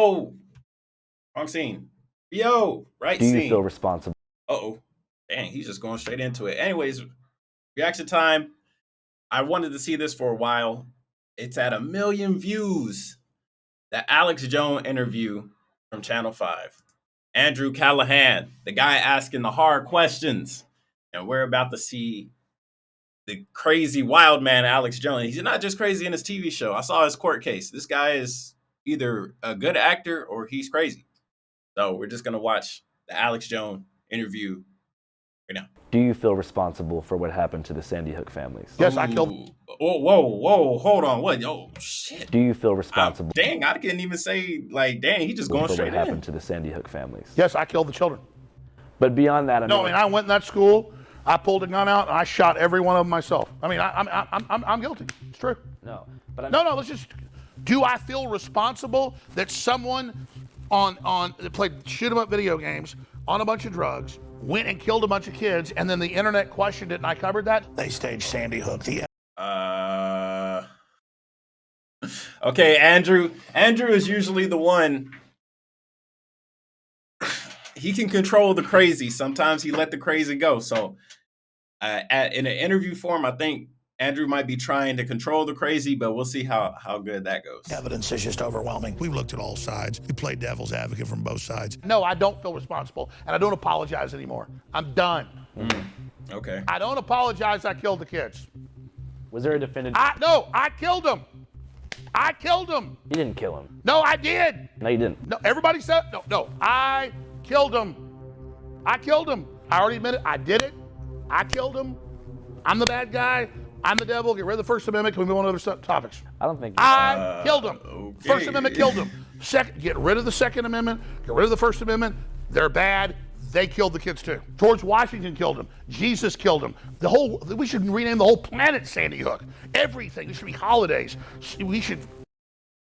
Oh, wrong scene. Yo, right Do you scene. feel responsible? Uh-oh. Dang, he's just going straight into it. Anyways, reaction time. I wanted to see this for a while. It's at 1 million views. The Alex Jones interview from Channel 5. Andrew Callahan, the guy asking the hard questions. And we're about to see the crazy wild man Alex Jones. He's not just crazy in his TV show. I saw his court case. This guy is either a good actor or he's crazy. So we're just gonna watch the Alex Jones interview right now. Do you feel responsible for what happened to the Sandy Hook families? Yes, I killed. Whoa, hold on. What? Oh, shit. Do you feel responsible? Dang, I couldn't even say, like, dang, he just going for straight what happened in. to the Sandy Hook families? Yes, I killed the children. But beyond that, No, I mean, I went in that school, I pulled a gun out, and I shot every one of them myself. I mean, I'm guilty. It's true. no. But No, let's just. Do I feel responsible that someone that played shoot 'em up video games on a bunch of drugs went and killed a bunch of kids, and then the internet questioned it, and I covered that? They staged Sandy Hook. Okay, Andrew. Andrew is usually the one. He can control the crazy. Sometimes he let the crazy go. So, in an interview form, I think Andrew might be trying to control the crazy, but we'll see how good that goes. Evidence is just overwhelming. We've looked at all sides. We played devil's advocate from both sides. No, I don't feel responsible, and I don't apologize anymore. I'm done. Okay. I don't apologize. I killed the kids. was there a definitive? No, I killed them. I killed them. You didn't kill him. No, I did. No, you didn't. No, everybody said no. I killed him. I killed him. I already admitted I did it. I killed him. I'm the bad guy. I'm the devil. Get rid of the First Amendment. Can we move on to other topics? I don't think. I killed him. Okay. First Amendment killed him. Second, get rid of the Second Amendment. Get rid of the First Amendment. They're bad. They killed the kids too. George Washington killed him. Jesus killed him. We should rename the whole planet Sandy Hook. Everything. There should be holidays. We should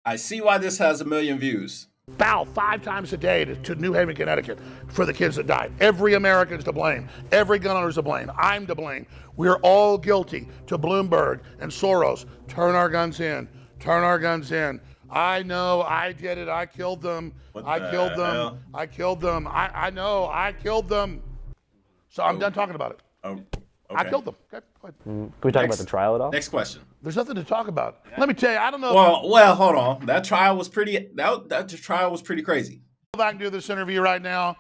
I see why this has 1 million views. bow 5 times a day to New Haven, Connecticut for the kids that died. Every American's to blame. Every gun owner's to blame. I'm to blame. We're all guilty. To Bloomberg and Soros, turn our guns in. Turn our guns in. I know, I did it. I killed them. I killed them. I killed them. I know, I killed them. So I'm done talking about it. Oh, okay. I killed them. Okay, go ahead. Can we talk about the trial at all? Next question. There's nothing to talk about. Let me tell you, I don't know Well, hold on. That trial was pretty. That trial was pretty crazy. if I can do this interview right now.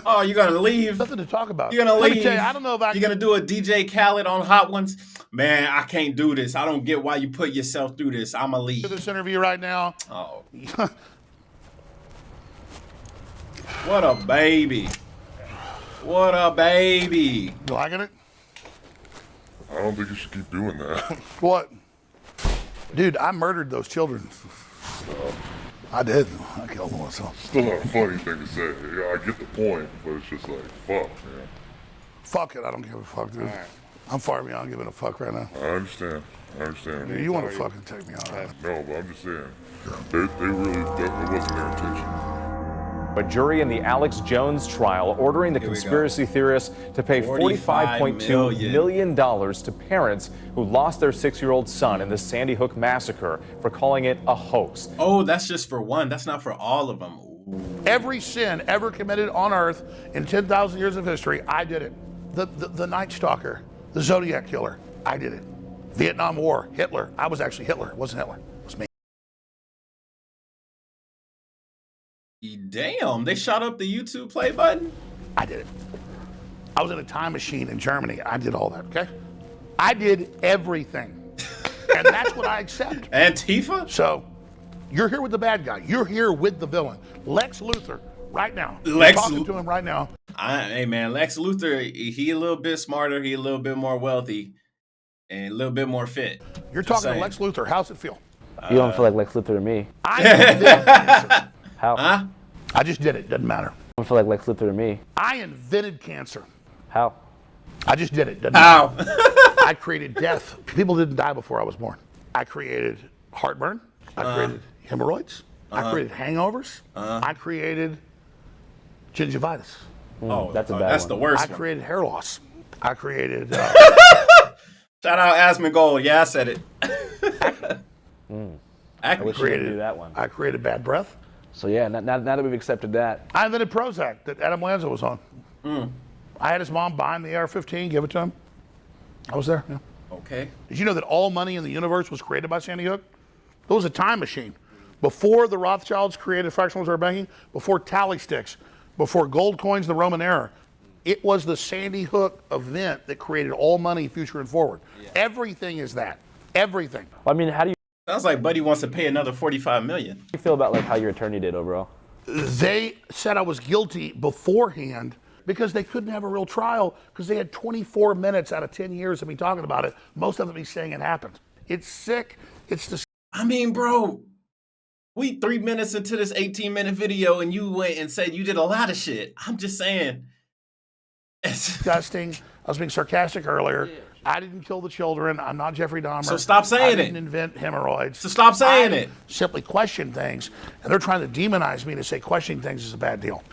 Oh, you're gonna leave? Nothing to talk about. You're gonna Let leave? me tell you, I don't know if I You're can gonna do a DJ Khaled on Hot Ones? Man, I can't do this. I don't get why you put yourself through this. I'ma do leave. this interview right now. Oh, what a baby! What a baby! You liking it? I don't think you should keep doing that. What? Dude, I murdered those children. I did. I killed them myself. Still not a funny thing to say. Yeah, I get the point, but it's just like, fuck, man. Fuck it. I don't give a fuck, dude. I'm far beyond giving a fuck right now. I understand. Dude, you want to fucking take me out? No, but I'm just saying. They really, that wasn't their intention. A jury in the Alex Jones trial ordering the conspiracy theorists to pay $45.2 million to parents who lost their 6-year-old son in the Sandy Hook massacre for calling it a hoax. Oh, that's just for one. That's not for all of them. Ooh. Every sin ever committed on Earth in 10,000 years of history, I did it. The Night Stalker, the Zodiac Killer, I did it. Vietnam War, Hitler. I was actually Hitler. It wasn't Hitler. It was me. Damn, they shot up the YouTube play button? I did it. I was in a time machine in Germany. I did all that, okay? I did everything. And that's what I accept. Antifa? So, you're here with the bad guy. You're here with the villain. Lex Luthor, right now. Lex talking to him right now. Hey, man, Lex Luthor, he a little bit smarter. He a little bit more wealthy. And a little bit more fit. You're talking to Lex Luthor. How's it feel? You don't feel like Lex Luthor to me. I invented cancer. How? Huh? I just did it. Doesn't matter. You don't feel like Lex Luthor to me. I invented cancer. How? I just did it. Doesn't How? matter. I created death. People didn't die before I was born. I created heartburn. I created hemorrhoids. I created hangovers. I created gingivitis. Oh, that's a bad That's one. the worst I one. created hair loss. I created Shout out Asmongold. Yeah, I said it. I wish you could do that one. I created bad breath. So yeah, now that we've accepted that. I invented Prozac that Adam Lanza was on. I had his mom buy him the AR-15, give it to him. I was there. Yeah. Okay. Did you know that all money in the universe was created by Sandy Hook? It was a time machine. Before the Rothschilds created fractional reserve banking, before tally sticks, before gold coins, the Roman era, it was the Sandy Hook event that created all money, future and forward. Yeah. Everything is that. Everything. Well, I mean, how do you Sounds like Buddy wants to pay another $45 million. feel about like how your attorney did overall? They said I was guilty beforehand because they couldn't have a real trial because they had 24 minutes out of 10 years of me talking about it. Most of it me saying it happened. It's sick. It's disgusting. I mean, bro, we 3 minutes into this 18-minute video and you went and said you did a lot of shit. I'm just saying. Disgusting. I was being sarcastic earlier. I didn't kill the children. I'm not Jeffrey Dahmer. So stop saying I didn't invent hemorrhoids. So stop saying it. Simply question things, and they're trying to demonize me to say questioning things is a bad deal.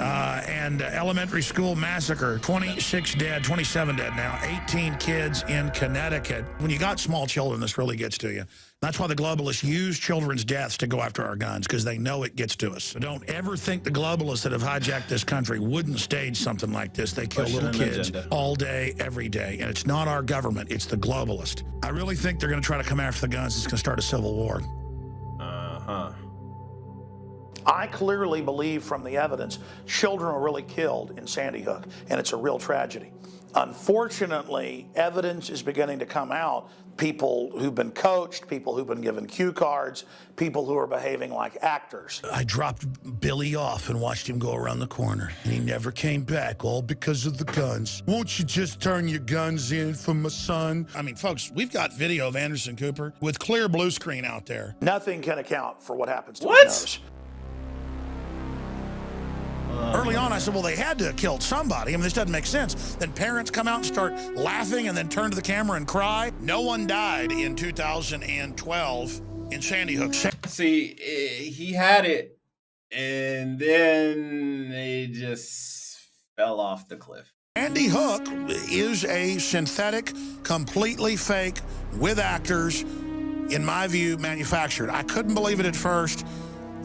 And elementary school massacre, 26 dead, 27 dead now, 18 kids in Connecticut. When you got small children, this really gets to you. That's why the globalists use children's deaths to go after our guns, because they know it gets to us. So don't ever think the globalists that have hijacked this country wouldn't stage something like this. They kill little kids all day, every day. And it's not our government, it's the globalist. I really think they're going to try to come after the guns. It's going to start a civil war. I clearly believe from the evidence children were really killed in Sandy Hook, and it's a real tragedy. Unfortunately, evidence is beginning to come out. People who've been coached, people who've been given cue cards, people who are behaving like actors. I dropped Billy off and watched him go around the corner, and he never came back, all because of the guns. Won't you just turn your guns in for my son? I mean, folks, we've got video of Anderson Cooper with clear blue screen out there. Nothing can account for what happens to What? his nose. Early on, I said, well, they had to have killed somebody. I mean, this doesn't make sense. Then parents come out and start laughing and then turn to the camera and cry. No one died in 2012 in Sandy Hook. See, he had it, and then they just fell off the cliff. Sandy Hook is a synthetic, completely fake, with actors, in my view, manufactured. I couldn't believe it at first.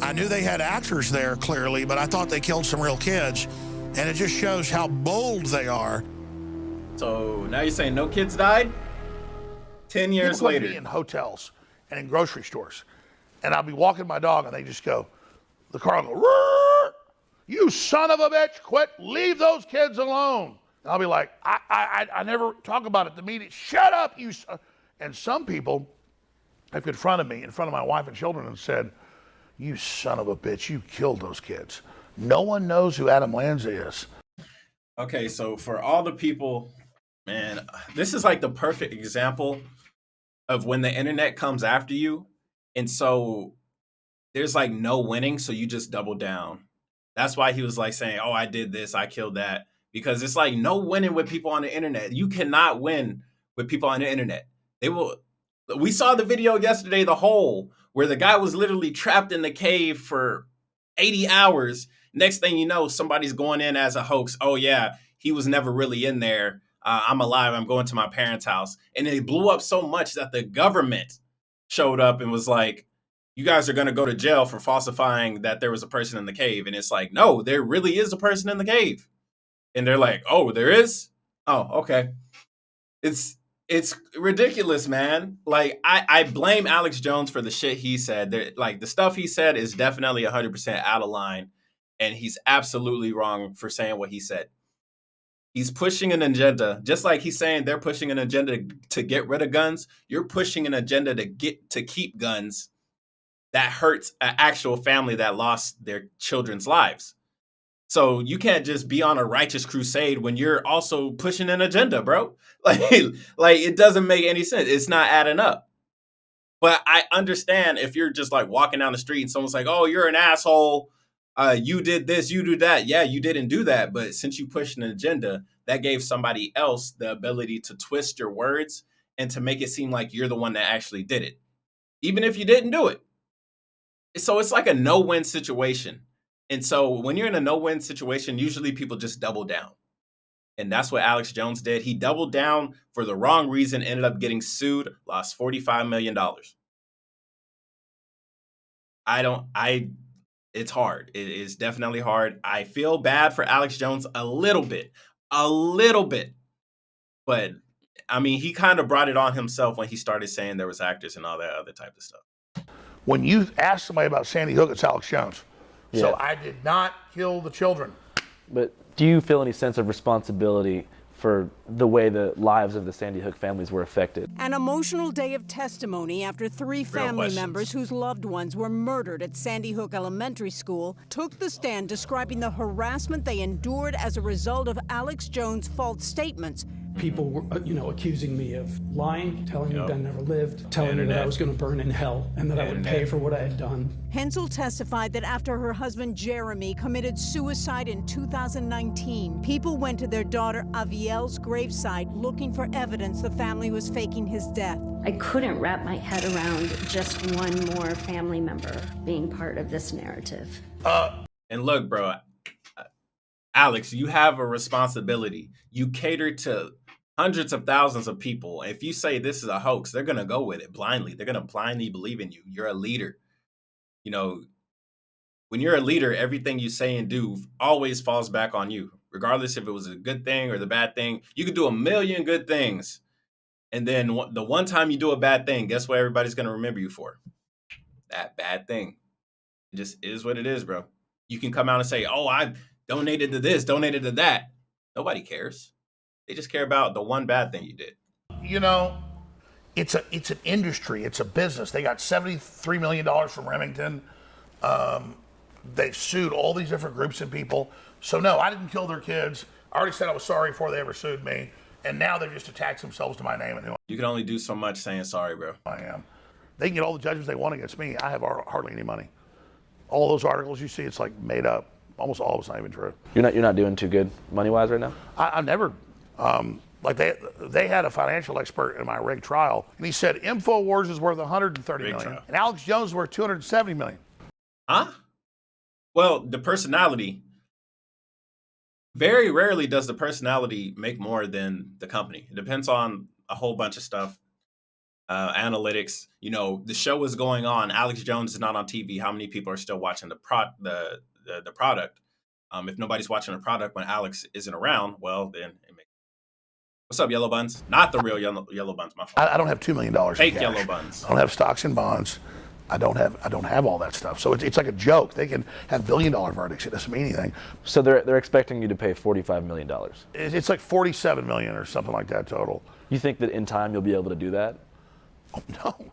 I knew they had actors there, clearly, but I thought they killed some real kids. And it just shows how bold they are. So now you're saying no kids died? 10 years People later. be in hotels and in grocery stores, and I'll be walking my dog, and they just go, the car will go, "Roar! You son of a bitch, quit, leave those kids alone." And I'll be like, I never talk about it at the meeting. Shut up, you son. And some people have confronted me in front of my wife and children and said, "You son of a bitch, you killed those kids." No one knows who Adam Lanza is. Okay, so for all the people, man, this is like the perfect example of when the internet comes after you. And so there's like no winning, so you just double down. That's why he was like saying, "Oh, I did this, I killed that." Because it's like no winning with people on the internet. You cannot win with people on the internet. We saw the video yesterday, The Hole, where the guy was literally trapped in the cave for 80 hours. Next thing you know, somebody's going in as a hoax. "Oh, yeah, he was never really in there. I'm alive. I'm going to my parents' house." And it blew up so much that the government showed up and was like, "You guys are going to go to jail for falsifying that there was a person in the cave." And it's like, no, there really is a person in the cave. And they're like, "Oh, there is? Oh, okay." It's ridiculous, man. Like, I blame Alex Jones for the shit he said. Like, the stuff he said is definitely 100% out of line. And he's absolutely wrong for saying what he said. He's pushing an agenda, just like he's saying they're pushing an agenda to get rid of guns. You're pushing an agenda to keep guns that hurts an actual family that lost their children's lives. So you can't just be on a righteous crusade when you're also pushing an agenda, bro. Like it doesn't make any sense. It's not adding up. But I understand if you're just like walking down the street and someone's like, "Oh, you're an asshole. You did this, you do that." Yeah, you didn't do that. But since you pushed an agenda, that gave somebody else the ability to twist your words and to make it seem like you're the one that actually did it, even if you didn't do it. So it's like a no-win situation. And so when you're in a no-win situation, usually people just double down. And that's what Alex Jones did. He doubled down for the wrong reason, ended up getting sued, lost $45 million. It's hard. It is definitely hard. I feel bad for Alex Jones a little bit. But I mean, he kind of brought it on himself when he started saying there was actors and all that other type of stuff. When you ask somebody about Sandy Hook, it's Alex Jones. Yeah. So I did not kill the children. But do you feel any sense of responsibility for the way the lives of the Sandy Hook families were affected? An emotional day of testimony after 3 family questions. members whose loved ones were murdered at Sandy Hook Elementary School took the stand describing the harassment they endured as a result of Alex Jones' false statements. People were, accusing me of lying, telling me that I never lived, telling me that I was going to burn in hell and that I would pay for what I had done. Hensel testified that after her husband Jeremy committed suicide in 2019, people went to their daughter Avielle's gravesite looking for evidence the family was faking his death. I couldn't wrap my head around just one more family member being part of this narrative. And look, bro, Alex, you have a responsibility. You cater to hundreds of thousands of people. If you say this is a hoax, they're going to go with it blindly. They're going to blindly believe in you. You're a leader. You know, when you're a leader, everything you say and do always falls back on you, regardless if it was a good thing or the bad thing. You could do a million good things. And then the one time you do a bad thing, guess what everybody's going to remember you for? That bad thing. It just is what it is, bro. You can come out and say, oh, I donated to this, donated to that. Nobody cares. They just care about the one bad thing you did. You know, it's an industry. It's a business. They got $73 million from Remington. They've sued all these different groups and people. So no, I didn't kill their kids. I already said I was sorry before they ever sued me. And now they've just attached themselves to my name and who You can only do so much saying sorry, bro. I am. They can get all the judgments they want against me. I have hardly any money. All those articles you see, it's like made up. Almost all of it's not even true. You're not doing too good money-wise right now? I've never, like they had a financial expert in my rig trial, and he said InfoWars is worth $130 million, trial. and Alex Jones is worth $270 million. Huh? Well, the personality, very rarely does the personality make more than the company. It depends on a whole bunch of stuff. Analytics, you know, the show is going on. Alex Jones is not on TV. How many people are still watching the product? If nobody's watching the product when Alex isn't around, well, then it makes. What's up, Yellow Buns? Not the real yellow Buns, my fault. I don't have $2 million. Fake in cash. Yellow Buns. I don't have stocks and bonds. I don't have all that stuff. So it's like a joke. They can have $1 billion verdicts. It doesn't mean anything. So they're expecting you to pay $45 million. It's like $47 million or something like that total. You think that in time you'll be able to do that? Oh, no,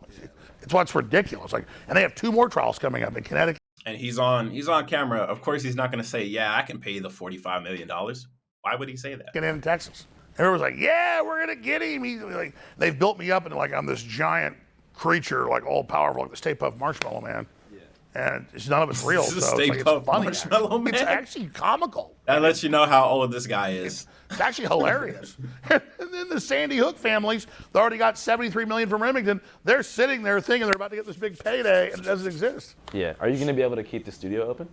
it's what's ridiculous. Like, and they have 2 more trials coming up in Connecticut. And he's on camera. Of course, he's not going to say, "Yeah, I can pay the $45 million." Why would he say that? In Texas. Everyone's like, yeah, we're gonna get him. He's like, they've built me up into like I'm this giant creature, like all powerful, like the Stay Puft Marshmallow Man. Yeah. And none of it's real. This is so Stay it's Puft funny. Marshmallow Man? It's actually comical. That lets you know how old this guy is. It's actually hilarious. And then the Sandy Hook families, they already got $73 million from Remington. They're sitting there thinking they're about to get this big payday, and it doesn't exist. Yeah. Are you going to be able to keep the studio open?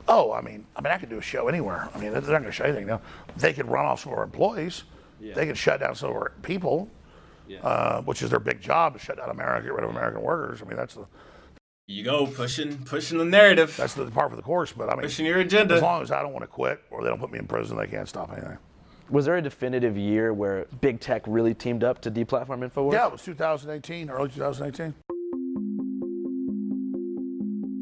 Oh, I mean, I could do a show anywhere. I mean, they're not going to show anything. No, they could run off some of our employees. Yeah. They could shut down some of our people, which is their big job, to shut down America, get rid of American workers. I mean, that's the. You go pushing the narrative. That's the part for the course. But I mean, pushing your agenda. As long as I don't want to quit or they don't put me in prison, they can't stop anything. Was there a definitive year where big tech really teamed up to deplatform InfoWars? Yeah, it was 2018, early 2018.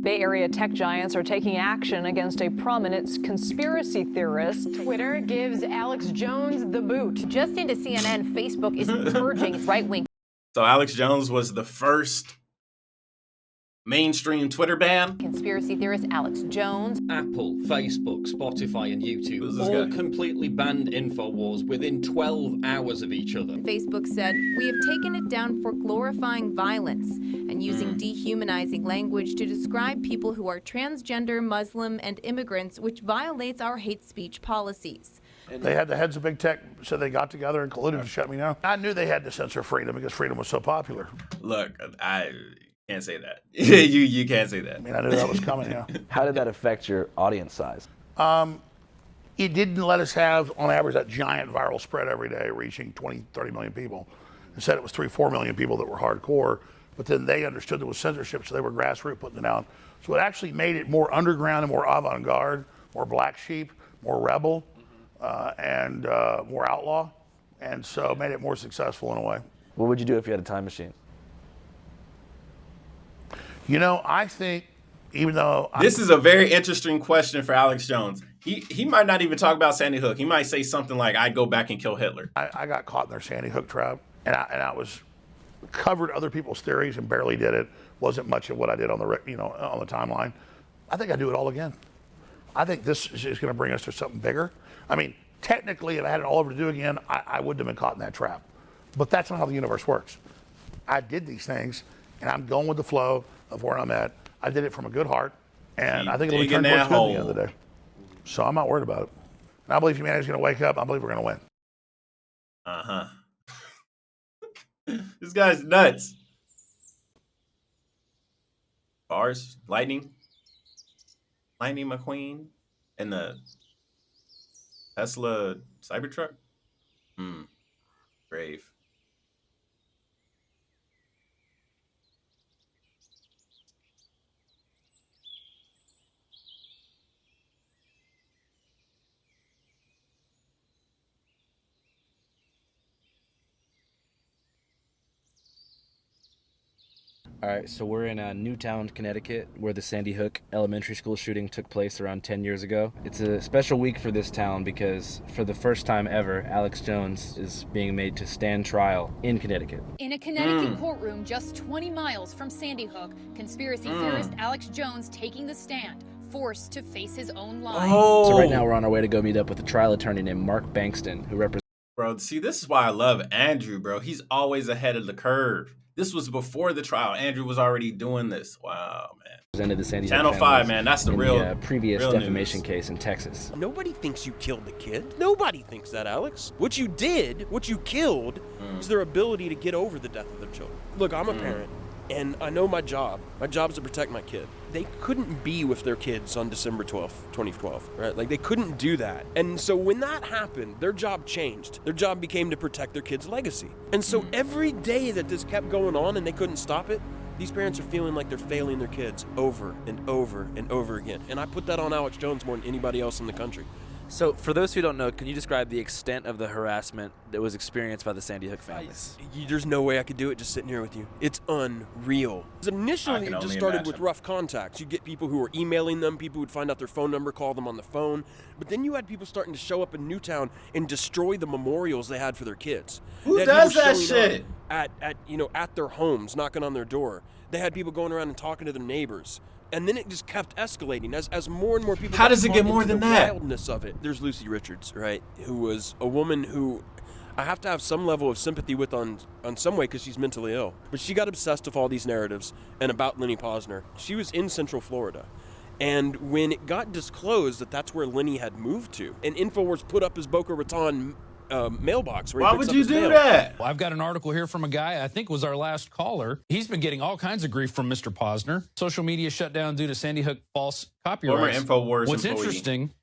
Bay Area tech giants are taking action against a prominent conspiracy theorist. Twitter gives Alex Jones the boot. Just into CNN, Facebook is purging right-wing. So Alex Jones was the first mainstream Twitter ban. Conspiracy theorist Alex Jones. Apple, Facebook, Spotify, and YouTube all completely banned InfoWars within 12 hours of each other. Facebook said, "We have taken it down for glorifying violence and using dehumanizing language to describe people who are transgender, Muslim, and immigrants, which violates our hate speech policies." They had the heads of big tech, so they got together and colluded to shut me down. I knew they had to censor freedom because freedom was so popular. Look, I can't say that. you can't say that. I mean, I knew that was coming, yeah. How did that affect your audience size? It didn't let us have, on average, that giant viral spread every day reaching 20, 30 million people. It said it was 3, 4 million people that were hardcore, but then they understood there was censorship, so they were grassroots putting it down. So it actually made it more underground and more avant-garde, more black sheep, more rebel, and more outlaw, and so made it more successful in a way. What would you do if you had a time machine? You know, I think, even though this is a very interesting question for Alex Jones. He might not even talk about Sandy Hook. He might say something like, "I'd go back and kill Hitler." I got caught in their Sandy Hook trap, and I was covered other people's theories and barely did it. Wasn't much of what I did on the on the timeline. I think I'd do it all again. I think this is going to bring us to something bigger. I mean, technically, if I had it all over to do again, I wouldn't have been caught in that trap. But that's not how the universe works. I did these things, and I'm going with the flow of where I'm at. I did it from a good heart, and I think it'll turn towards good at the end of the day. So I'm not worried about it. And I believe humanity's going to wake up. I believe we're going to win. Uh-huh. This guy's nuts. Bars, Lightning McQueen, and the Tesla Cybertruck. Brave. All right, so we're in Newtown, Connecticut, where the Sandy Hook Elementary School shooting took place around 10 years ago. It's a special week for this town because for the first time ever, Alex Jones is being made to stand trial in Connecticut. In a Connecticut courtroom just 20 miles from Sandy Hook, conspiracy theorist Alex Jones taking the stand, forced to face his own lies. So right now we're on our way to go meet up with a trial attorney named Mark Bankston, who represents... Bro, see, this is why I love Andrew, bro. He's always ahead of the curve. This was before the trial. Andrew was already doing this. Wow, man. Presented the Sandy Channel 5, man. That's the real previous real defamation news. Case in Texas. Nobody thinks you killed the kid. Nobody thinks that, Alex. What you did, what you killed, is their ability to get over the death of their children. Look, I'm a parent, and I know my job. My job is to protect my kid. They couldn't be with their kids on December 12th, 2012, right? Like, they couldn't do that. And so when that happened, their job changed. Their job became to protect their kid's legacy. And so every day that this kept going on and they couldn't stop it, these parents are feeling like they're failing their kids over and over and over again. And I put that on Alex Jones more than anybody else in the country. So, for those who don't know, can you describe the extent of the harassment that was experienced by the Sandy Hook families? There's no way I could do it just sitting here with you. It's unreal. Initially, it just started with rough contacts. You get people who were emailing them, people would find out their phone number, call them on the phone. But then you had people starting to show up in Newtown and destroy the memorials they had for their kids. Who does that shit? At their homes, knocking on their door. They had people going around and talking to their neighbors. And then it just kept escalating as more and more people. How does it get more than that? Wildness of it. There's Lucy Richards, right, who was a woman who I have to have some level of sympathy with on some way because she's mentally ill. But she got obsessed with all these narratives and about Lenny Posner. She was in Central Florida. And when it got disclosed that that's where Lenny had moved to, and InfoWars put up his Boca Raton mailbox. Why would you do that? Well, I've got an article here from a guy I think was our last caller. He's been getting all kinds of grief from Mr. Posner. Social media shut down due to Sandy Hook false copyrights. Former InfoWars What's employee. interesting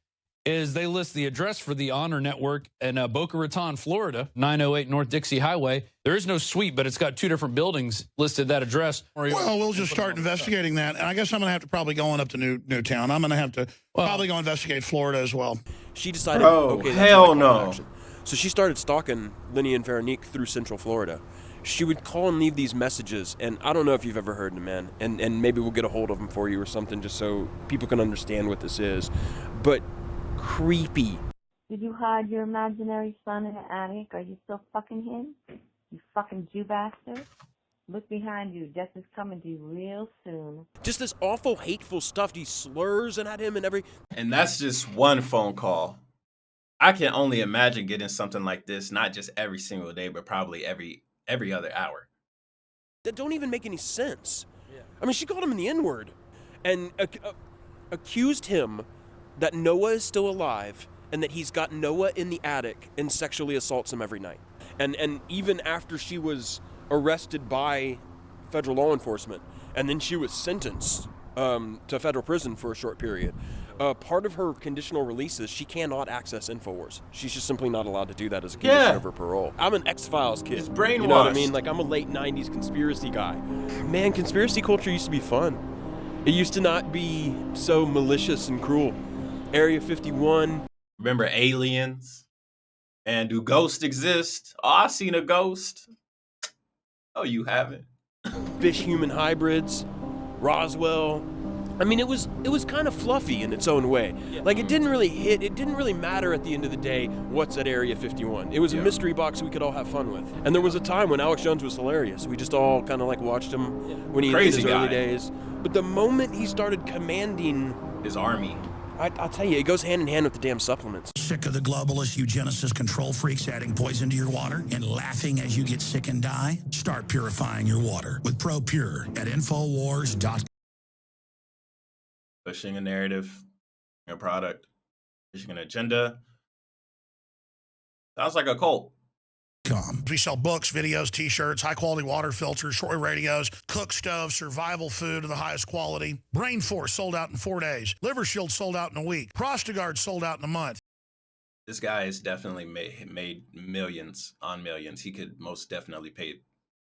is they list the address for the Honor Network in Boca Raton, Florida, 908 North Dixie Highway. There is no suite, but it's got two different buildings listed that address. Well, we'll just start investigating that. And I guess I'm going to have to probably go on up to Newtown. I'm going to have to probably go investigate Florida as well. She decided, Bro, okay, hell no. So she started stalking Lenny and Veronique through Central Florida. She would call and leave these messages, and I don't know if you've ever heard them, man, and maybe we'll get a hold of them for you or something just so people can understand what this is. But creepy. Did you hide your imaginary son in the attic? Are you still fucking him? You fucking Jew bastard? Look behind you. Death is coming to you real soon. Just this awful, hateful stuff. These slurs and at him and every... And that's just one phone call. I can only imagine getting something like this, not just every single day, but probably every other hour. That don't even make any sense. Yeah. I mean, she called him in the N-word and accused him that Noah is still alive and that he's got Noah in the attic and sexually assaults him every night. And even after she was arrested by federal law enforcement and then she was sentenced to federal prison for a short period. Part of her conditional release is she cannot access InfoWars. She's just simply not allowed to do that as a condition of her parole. I'm an X-Files kid. It's brainwashed. You know what I mean? Like, I'm a late 90s conspiracy guy. Man, conspiracy culture used to be fun. It used to not be so malicious and cruel. Area 51. Remember aliens? And do ghosts exist? Oh, I seen a ghost. Oh, you haven't. Fish-human hybrids. Roswell. I mean, it was kind of fluffy in its own way. Like, it didn't really matter at the end of the day what's at Area 51. It was a mystery box we could all have fun with. And there was a time when Alex Jones was hilarious. We just all kind of like watched him when he in his early days. But the moment he started commanding his army, I'll tell you, it goes hand in hand with the damn supplements. Sick of the globalist eugenicist control freaks adding poison to your water and laughing as you get sick and die? Start purifying your water with ProPure at Infowars.com. Pushing a narrative, a product, pushing an agenda. Sounds like a cult. We sell books, videos, t-shirts, high-quality water filters, shortwave radios, cook stoves, survival food of the highest quality. Brain Force sold out in 4 days. Liver Shield sold out in a week. Prostagard sold out in a month. This guy has definitely made millions on millions. He could most definitely pay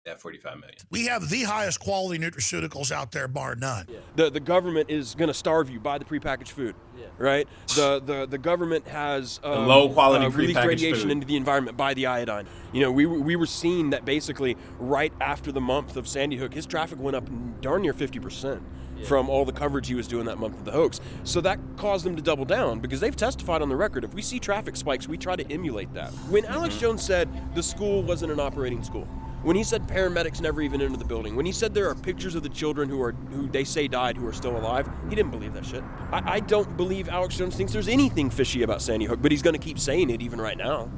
that $45 million. We have the highest quality nutraceuticals out there, bar none. The government is going to starve you. Buy the prepackaged food, right? The government has low quality released prepackaged radiation food into the environment by the iodine. You know, we were seeing that basically right after the month of Sandy Hook, his traffic went up darn near 50%. From all the coverage he was doing that month of the hoax. So that caused them to double down because they've testified on the record. If we see traffic spikes, we try to emulate that. When Alex Jones said the school wasn't an operating school, when he said paramedics never even entered the building, when he said there are pictures of the children who they say died who are still alive, he didn't believe that shit. I don't believe Alex Jones thinks there's anything fishy about Sandy Hook, but he's going to keep saying it even right now.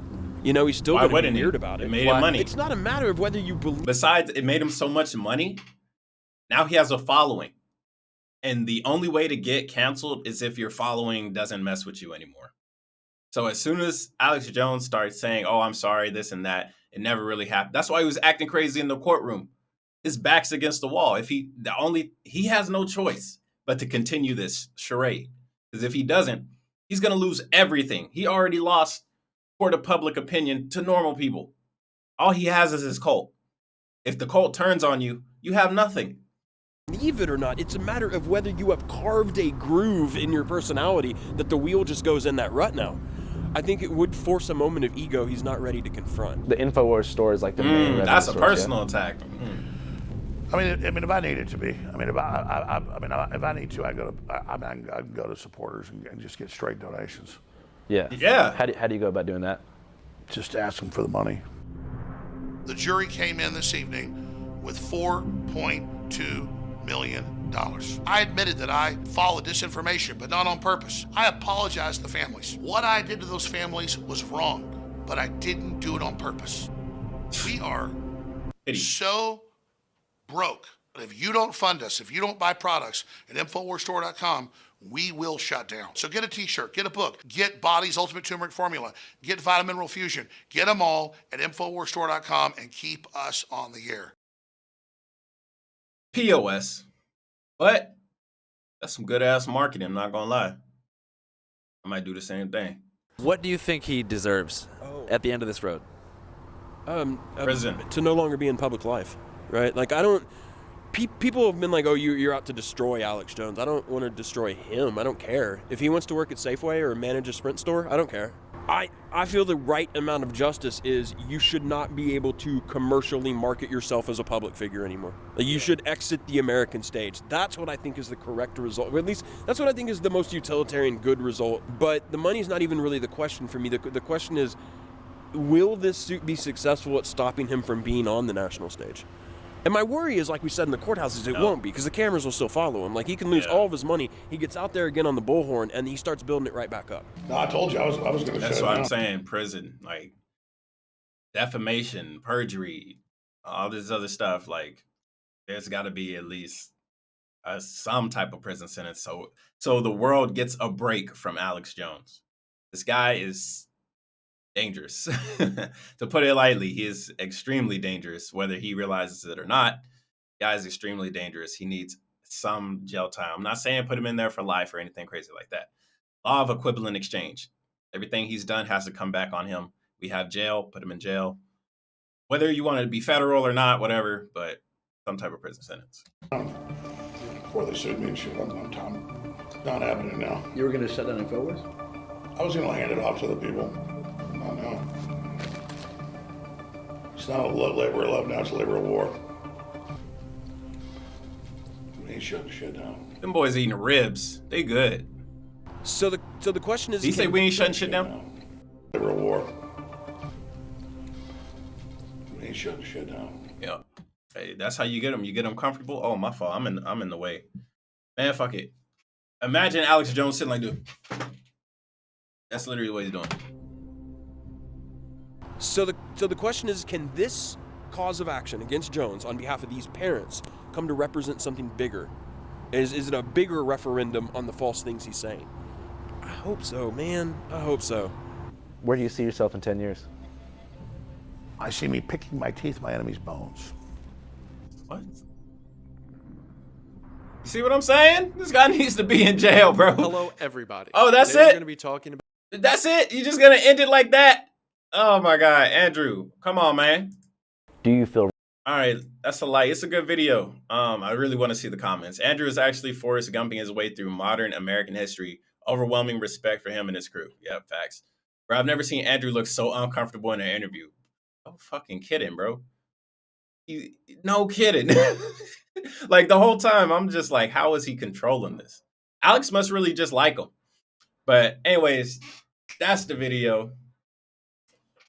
You know, he's still going to be weird about it. It made him money. It's not a matter of whether you believe. Besides, it made him so much money. Now he has a following. And the only way to get canceled is if your following doesn't mess with you anymore. So as soon as Alex Jones starts saying, oh, I'm sorry, this and that, it never really happened. That's why he was acting crazy in the courtroom. His back's against the wall. He has no choice but to continue this charade. Because if he doesn't, he's going to lose everything. He already lost court of public opinion to normal people. All he has is his cult. If the cult turns on you, you have nothing. Believe it or not, it's a matter of whether you have carved a groove in your personality that the wheel just goes in that rut now. I think it would force a moment of ego he's not ready to confront. The InfoWars store is like the main revenue that's a source, personal attack. I mean, if I need it to be, if I need to, I can go to supporters and just get straight donations. Yeah. How do you go about doing that? Just ask them for the money. The jury came in this evening with $4.2 million. I admitted that I followed disinformation, but not on purpose. I apologize to the families. What I did to those families was wrong, but I didn't do it on purpose. We are so broke. If you don't fund us, if you don't buy products at InfoWarsStore.com, we will shut down. So get a t-shirt, get a book, get Body's Ultimate Turmeric Formula, get Vitamin Mineral Fusion, get them all at InfoWarsStore.com and keep us on the air. POS. But that's some good ass marketing, I'm not gonna lie. I might do the same thing. What do you think he deserves at the end of this road? Prison. To no longer be in public life, right? Like, I don't... People have been like, oh, you're out to destroy Alex Jones. I don't want to destroy him. I don't care. If he wants to work at Safeway or manage a Sprint store, I don't care. I feel the right amount of justice is you should not be able to commercially market yourself as a public figure anymore. Like, you should exit the American stage. That's what I think is the correct result. Or at least that's what I think is the most utilitarian good result. But the money's not even really the question for me. The question is, will this suit be successful at stopping him from being on the national stage? And my worry is, like we said in the courthouses, it won't be, because the cameras will still follow him. Like, he can lose all of his money. He gets out there again on the bullhorn, and he starts building it right back up. No, I told you I was going to. That's what I'm saying. Prison, like defamation, perjury, all this other stuff. Like, there's got to be at least some type of prison sentence, so the world gets a break from Alex Jones. This guy is dangerous. To put it lightly, he is extremely dangerous, whether he realizes it or not. The guy is extremely dangerous. He needs some jail time. I'm not saying put him in there for life or anything crazy like that. Law of equivalent exchange. Everything he's done has to come back on him. We have jail, put him in jail. Whether you want it to be federal or not, whatever, but some type of prison sentence. Before they sued me and shit one time. Not happening now. You were going to shut down InfoWars? I was going to hand it off to the people. Not now. It's not a labor of love now, it's a labor of war. We ain't shutting shit down. Them boys eating ribs. They good. So the question is... Did he say we ain't shutting shit down? Labor of war. We ain't shutting shit down. Yeah. Hey, that's how you get them. You get them comfortable. Oh, my fault. I'm in the way. Man, fuck it. Imagine Alex Jones sitting like this. That's literally what he's doing. So the question is, can this cause of action against Jones on behalf of these parents come to represent something bigger? Is it a bigger referendum on the false things he's saying? I hope so, man. I hope so. Where do you see yourself in 10 years? I see me picking my teeth, my enemy's bones. What? You see what I'm saying? This guy needs to be in jail, bro. Hello, everybody. Oh, that's Today it? We're going to be talking about... That's it? You just gonna end it like that? Oh my God, Andrew, come on, man. Do you feel... All right, that's a lie. It's a good video. I really want to see the comments. Andrew is actually Forrest Gumping his way through modern American history. Overwhelming respect for him and his crew. Yep, facts. Bro, I've never seen Andrew look so uncomfortable in an interview. Oh, fucking kidding, bro. No kidding. Like the whole time, I'm just like, how is he controlling this? Alex must really just like him. But anyways, that's the video.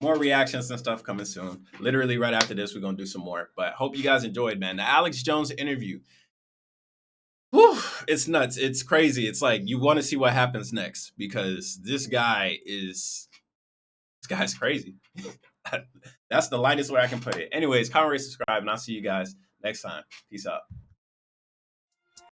More reactions and stuff coming soon. Literally right after this, we're going to do some more. But hope you guys enjoyed, man. The Alex Jones interview. Whew, it's nuts. It's crazy. It's like you want to see what happens next because this guy's crazy. That's the lightest way I can put it. Anyways, comment, rate, subscribe, and I'll see you guys next time. Peace out.